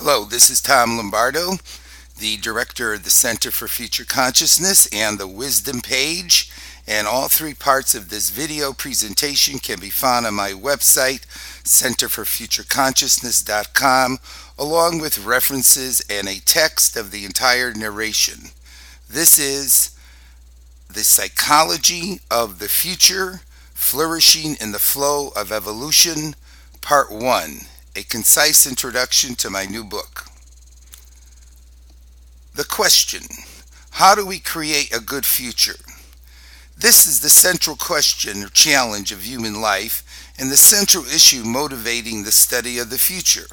Hello, this is Tom Lombardo, the director of the Center for Future Consciousness and the Wisdom page. And all three parts of this video presentation can be found on my website, centerforfutureconsciousness.com, along with references and a text of the entire narration. This is The Psychology of the Future, Flourishing in the Flow of Evolution, Part 1. A concise introduction to my new book. The question, how do we create a good future? This is the central question or challenge of human life and the central issue motivating the study of the future.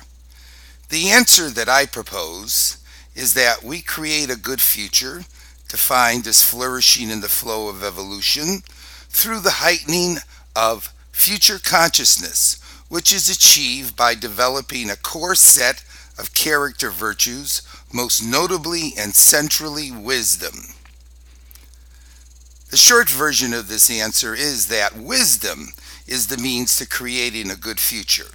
The answer that I propose is that we create a good future, defined as flourishing in the flow of evolution, through the heightening of future consciousness, which is achieved by developing a core set of character virtues, most notably and centrally wisdom. The short version of this answer is that wisdom is the means to creating a good future.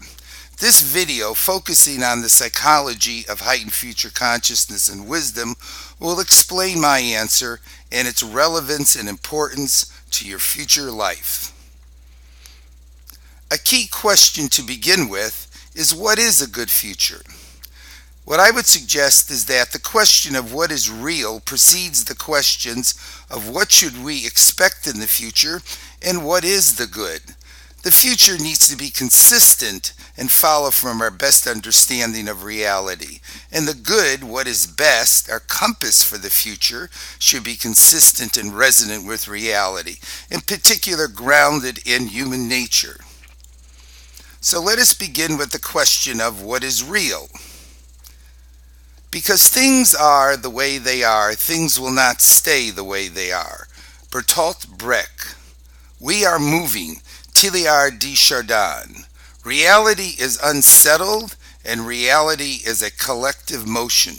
This video, focusing on the psychology of heightened future consciousness and wisdom, will explain my answer and its relevance and importance to your future life. A key question to begin with is, what is a good future? What I would suggest is that the question of what is real precedes the questions of what should we expect in the future and what is the good. The future needs to be consistent and follow from our best understanding of reality. And the good, what is best, our compass for the future, should be consistent and resonant with reality, in particular grounded in human nature. So let us begin with the question of what is real. Because things are the way they are, things will not stay the way they are. Bertolt Brecht. We are moving. Teilhard de Chardin. Reality is unsettled, and reality is a collective motion.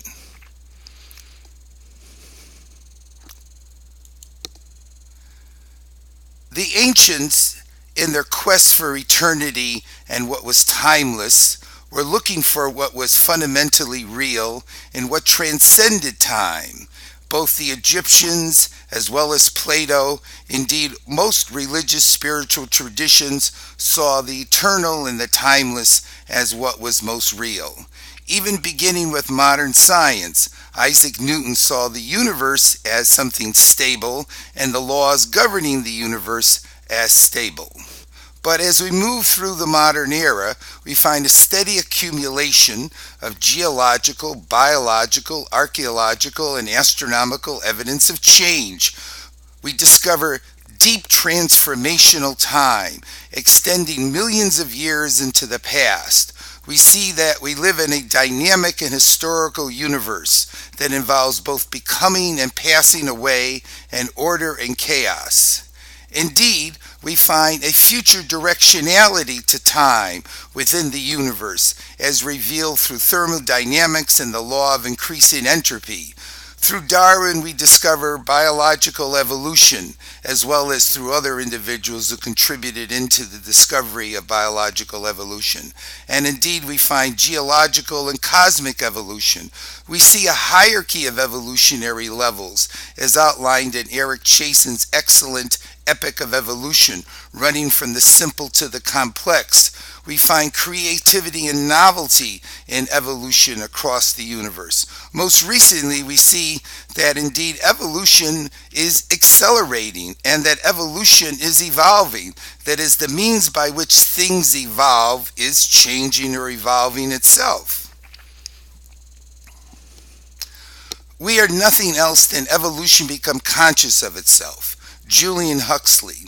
The ancients, in their quest for eternity and what was timeless, were looking for what was fundamentally real and what transcended time. Both the Egyptians as well as Plato, indeed most religious spiritual traditions, saw the eternal and the timeless as what was most real. Even beginning with modern science, Isaac Newton saw the universe as something stable and the laws governing the universe as stable. But as we move through the modern era, we find a steady accumulation of geological, biological, archaeological, and astronomical evidence of change. We discover deep transformational time, extending millions of years into the past. We see that we live in a dynamic and historical universe that involves both becoming and passing away, and order and chaos. Indeed, we find a future directionality to time within the universe, as revealed through thermodynamics and the law of increasing entropy. Through Darwin, we discover biological evolution, as well as through other individuals who contributed into the discovery of biological evolution. And indeed, we find geological and cosmic evolution. We see a hierarchy of evolutionary levels, as outlined in Eric Chasen's excellent Epic of Evolution, running from the simple to the complex. We find creativity and novelty in evolution across the universe. Most recently, we see that indeed evolution is accelerating and that evolution is evolving. That is, the means by which things evolve is changing or evolving itself. We are nothing else than evolution become conscious of itself. Julian Huxley.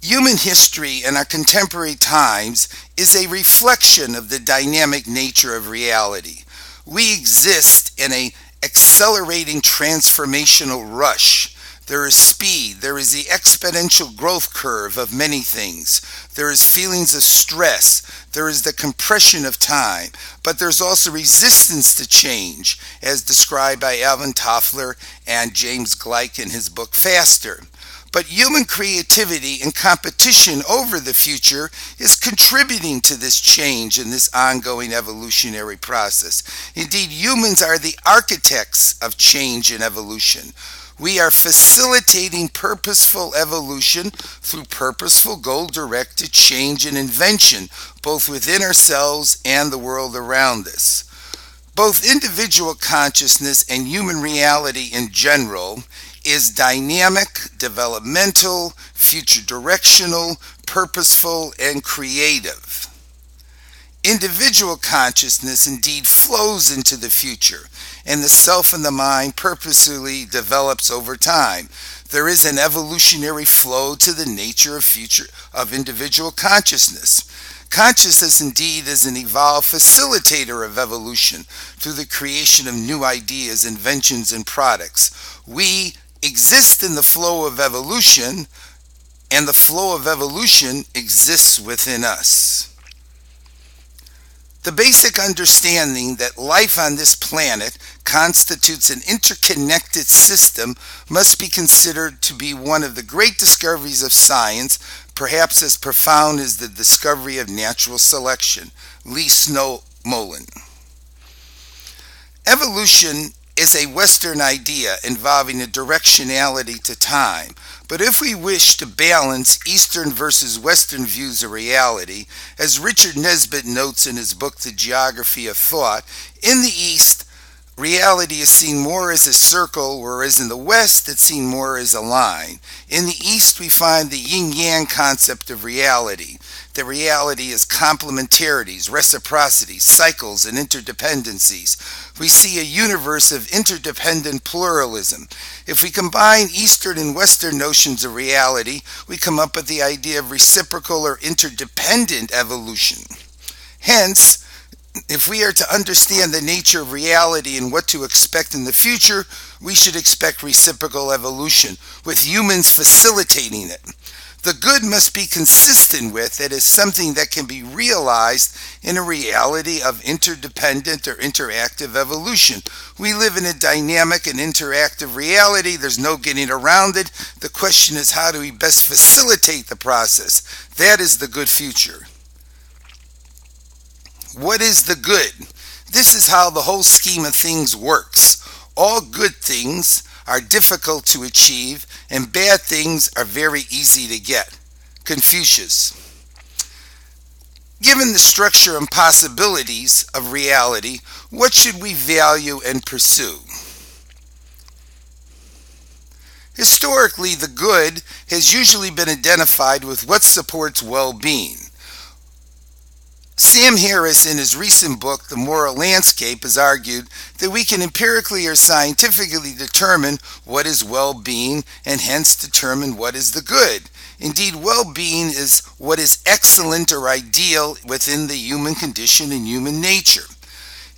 Human history in our contemporary times is a reflection of the dynamic nature of reality. We exist in an accelerating transformational rush. There is speed, there is the exponential growth curve of many things. There is feelings of stress, there is the compression of time, but there's also resistance to change, as described by Alvin Toffler and James Gleick in his book Faster. But human creativity and competition over the future is contributing to this change in this ongoing evolutionary process. Indeed, humans are the architects of change and evolution. We are facilitating purposeful evolution through purposeful goal-directed change and invention, both within ourselves and the world around us. Both individual consciousness and human reality in general is dynamic, developmental, future directional, purposeful, and creative. Individual consciousness indeed flows into the future, and the self and the mind purposefully develops over time. There is an evolutionary flow to the nature of individual consciousness. Consciousness indeed is an evolved facilitator of evolution through the creation of new ideas, inventions, and products. We exist in the flow of evolution, and the flow of evolution exists within us. The basic understanding that life on this planet constitutes an interconnected system must be considered to be one of the great discoveries of science, perhaps as profound as the discovery of natural selection. Smolin. Evolution is a Western idea involving a directionality to time. But if we wish to balance Eastern versus Western views of reality, as Richard Nesbitt notes in his book The Geography of Thought, in the East, reality is seen more as a circle, whereas in the West it's seen more as a line. In the East we find the yin-yang concept of reality. That reality is complementarities, reciprocities, cycles, and interdependencies. We see a universe of interdependent pluralism. If we combine Eastern and Western notions of reality, we come up with the idea of reciprocal or interdependent evolution. Hence, if we are to understand the nature of reality and what to expect in the future, we should expect reciprocal evolution, with humans facilitating it. The good must be consistent with it as something that can be realized in a reality of interdependent or interactive evolution. We live in a dynamic and interactive reality. There's no getting around it. The question is, how do we best facilitate the process? That is the good future. What is the good? This is how the whole scheme of things works. All good things are difficult to achieve, and bad things are very easy to get. Confucius. Given the structure and possibilities of reality, what should we value and pursue? Historically, the good has usually been identified with what supports well-being. Sam Harris, in his recent book, The Moral Landscape, has argued that we can empirically or scientifically determine what is well-being and hence determine what is the good. Indeed, well-being is what is excellent or ideal within the human condition and human nature.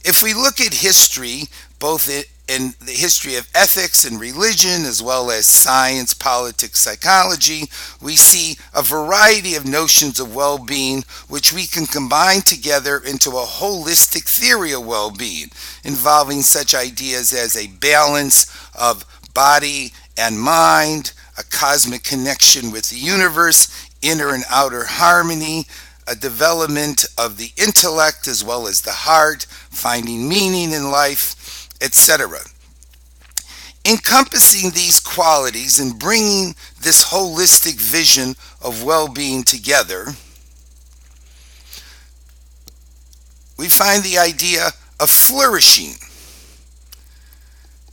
If we look at history, both in the history of ethics and religion, as well as science, politics, psychology, we see a variety of notions of well-being which we can combine together into a holistic theory of well-being, involving such ideas as a balance of body and mind, a cosmic connection with the universe, inner and outer harmony, a development of the intellect as well as the heart, finding meaning in life, etc. Encompassing these qualities and bringing this holistic vision of well-being together, we find the idea of flourishing.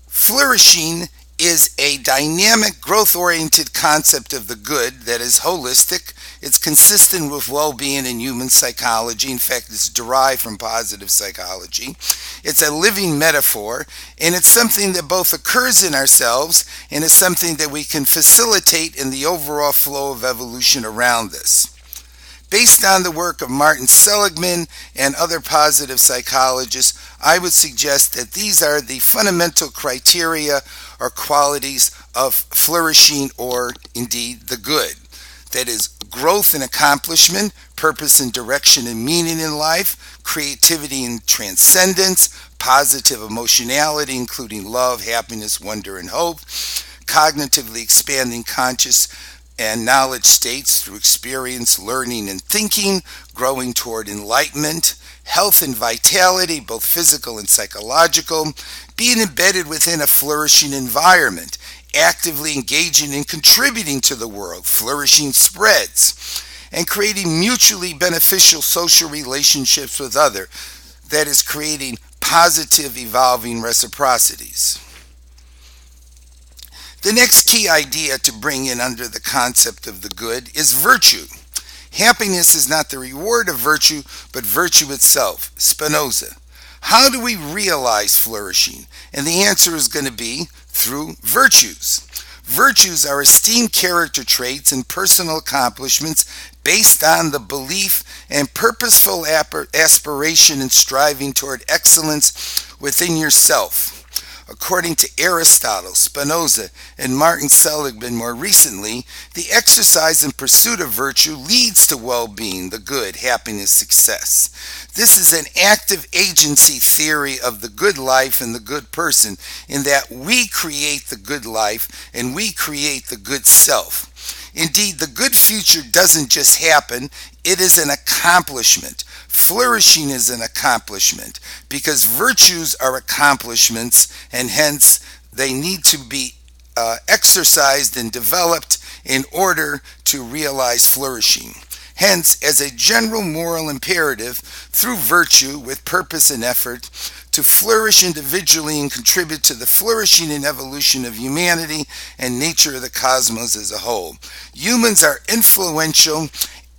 Flourishing is a dynamic, growth-oriented concept of the good that is holistic. It's consistent with well-being in human psychology. In fact, it's derived from positive psychology. It's a living metaphor, and it's something that both occurs in ourselves and is something that we can facilitate in the overall flow of evolution around us. Based on the work of Martin Seligman and other positive psychologists, I would suggest that these are the fundamental criteria or qualities of flourishing, or indeed the good. That is, growth and accomplishment, purpose and direction and meaning in life, creativity and transcendence, positive emotionality, including love, happiness, wonder, and hope, cognitively expanding conscious and knowledge states through experience, learning, and thinking, growing toward enlightenment, health and vitality, both physical and psychological, being embedded within a flourishing environment, actively engaging and contributing to the world, flourishing spreads, and creating mutually beneficial social relationships with others, that is, creating positive evolving reciprocities. The next key idea to bring in under the concept of the good is virtue. Happiness is not the reward of virtue, but virtue itself. Spinoza. How do we realize flourishing? And the answer is going to be through virtues. Virtues are esteemed character traits and personal accomplishments based on the belief and purposeful aspiration and striving toward excellence within yourself. According to Aristotle, Spinoza, and Martin Seligman more recently, the exercise and pursuit of virtue leads to well-being, the good, happiness, success. This is an active agency theory of the good life and the good person, in that we create the good life and we create the good self. Indeed, the good future doesn't just happen, it is an accomplishment. Flourishing is an accomplishment because virtues are accomplishments, and hence they need to be exercised and developed in order to realize flourishing. Hence, as a general moral imperative, through virtue with purpose and effort, to flourish individually and contribute to the flourishing and evolution of humanity and nature of the cosmos as a whole. Humans are influential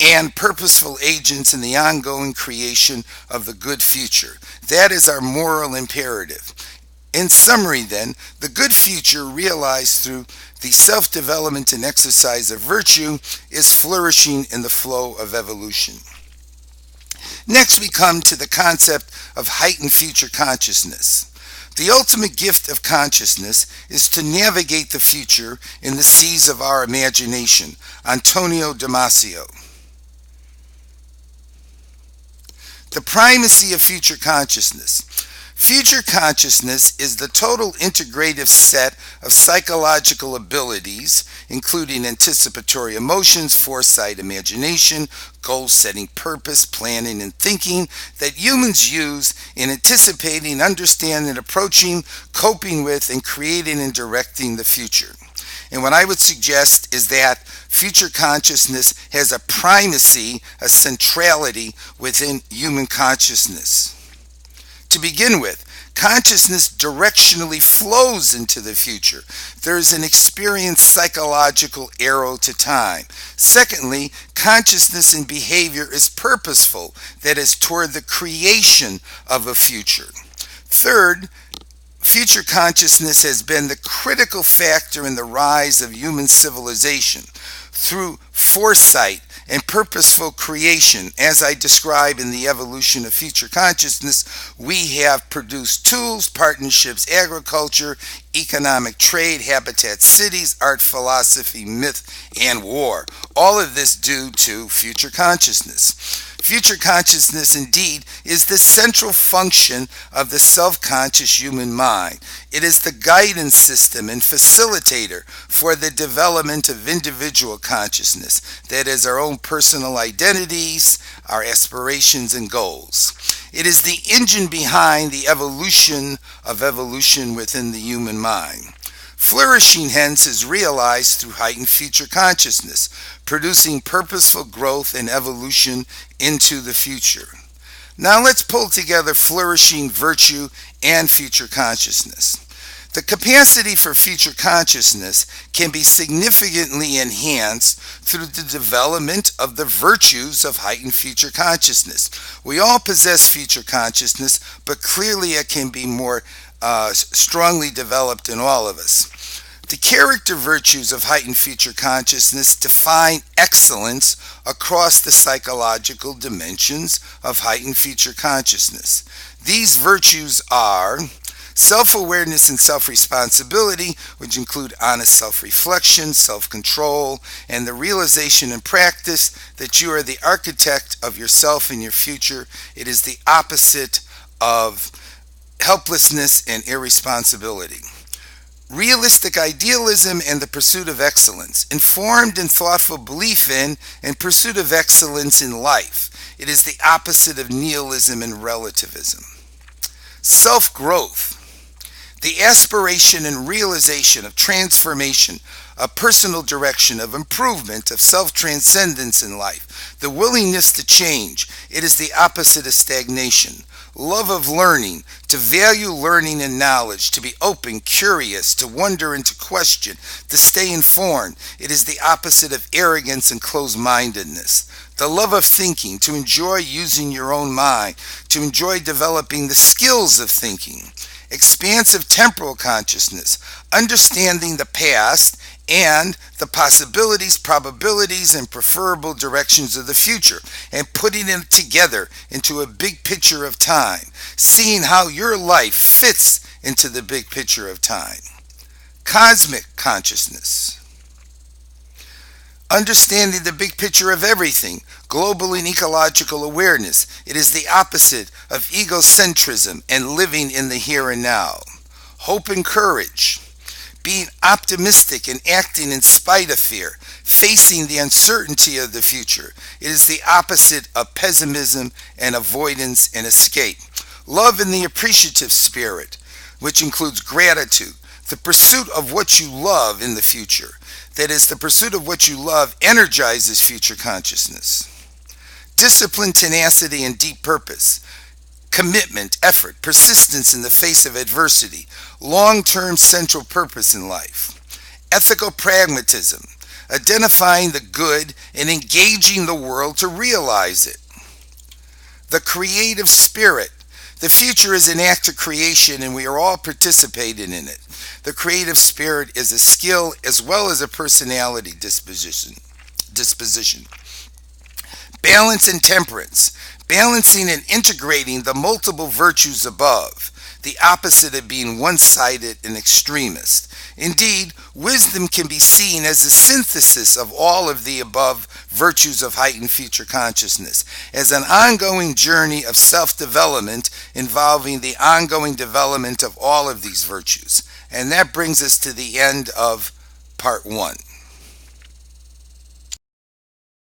and purposeful agents in the ongoing creation of the good future. That is our moral imperative. In summary, then, the good future realized through the self-development and exercise of virtue is flourishing in the flow of evolution. Next, we come to the concept of heightened future consciousness. The ultimate gift of consciousness is to navigate the future in the seas of our imagination. Antonio Damasio. The primacy of future consciousness. Future consciousness is the total integrative set of psychological abilities, including anticipatory emotions, foresight, imagination, goal-setting, purpose, planning, and thinking, that humans use in anticipating, understanding, approaching, coping with, and creating and directing the future. And what I would suggest is that future consciousness has a primacy, a centrality within human consciousness. To begin with, consciousness directionally flows into the future. There is an experienced psychological arrow to time. Secondly, consciousness and behavior is purposeful, that is, toward the creation of a future. Third, future consciousness has been the critical factor in the rise of human civilization. Through foresight and purposeful creation, as I describe in the evolution of future consciousness, we have produced tools, partnerships, agriculture, economic trade, habitat cities, art, philosophy, myth, and war. All of this due to future consciousness. Future consciousness, indeed, is the central function of the self-conscious human mind. It is the guidance system and facilitator for the development of individual consciousness, that is, our own personal identities, our aspirations, and goals. It is the engine behind the evolution of evolution within the human mind. Flourishing, hence, is realized through heightened future consciousness, producing purposeful growth and evolution into the future. Now let's pull together flourishing, virtue, and future consciousness. The capacity for future consciousness can be significantly enhanced through the development of the virtues of heightened future consciousness. We all possess future consciousness, but clearly it can be more strongly developed in all of us. The character virtues of heightened future consciousness define excellence across the psychological dimensions of heightened future consciousness. These virtues are self-awareness and self-responsibility, which include honest self-reflection, self-control, and the realization and practice that you are the architect of yourself and your future. It is the opposite of helplessness and irresponsibility. Realistic idealism and the pursuit of excellence. Informed and thoughtful belief in and pursuit of excellence in life. It is the opposite of nihilism and relativism. Self-growth. The aspiration and realization of transformation, of personal direction, of improvement, of self-transcendence in life. The willingness to change. It is the opposite of stagnation. Love of learning, to value learning and knowledge, to be open, curious, to wonder and to question, to stay informed. It is the opposite of arrogance and closed-mindedness. The love of thinking, to enjoy using your own mind, to enjoy developing the skills of thinking. Expansive temporal consciousness, understanding the past and the possibilities, probabilities, and preferable directions of the future, and putting it together into a big picture of time, seeing how your life fits into the big picture of time. Cosmic consciousness. Understanding the big picture of everything, global and ecological awareness. It is the opposite of egocentrism and living in the here and now. Hope and courage. Being optimistic and acting in spite of fear, facing the uncertainty of the future. It is the opposite of pessimism and avoidance and escape. Love in the appreciative spirit, which includes gratitude, the pursuit of what you love in the future. That is, the pursuit of what you love energizes future consciousness. Discipline, tenacity, and deep purpose. Commitment, effort, persistence in the face of adversity, long-term central purpose in life. Ethical pragmatism, identifying the good and engaging the world to realize it. The creative spirit. The future is an act of creation and we are all participating in it. The creative spirit is a skill as well as a personality disposition. Balance and temperance. Balancing and integrating the multiple virtues above, the opposite of being one-sided and extremist. Indeed, wisdom can be seen as a synthesis of all of the above virtues of heightened future consciousness, as an ongoing journey of self-development involving the ongoing development of all of these virtues. And that brings us to the end of part 1.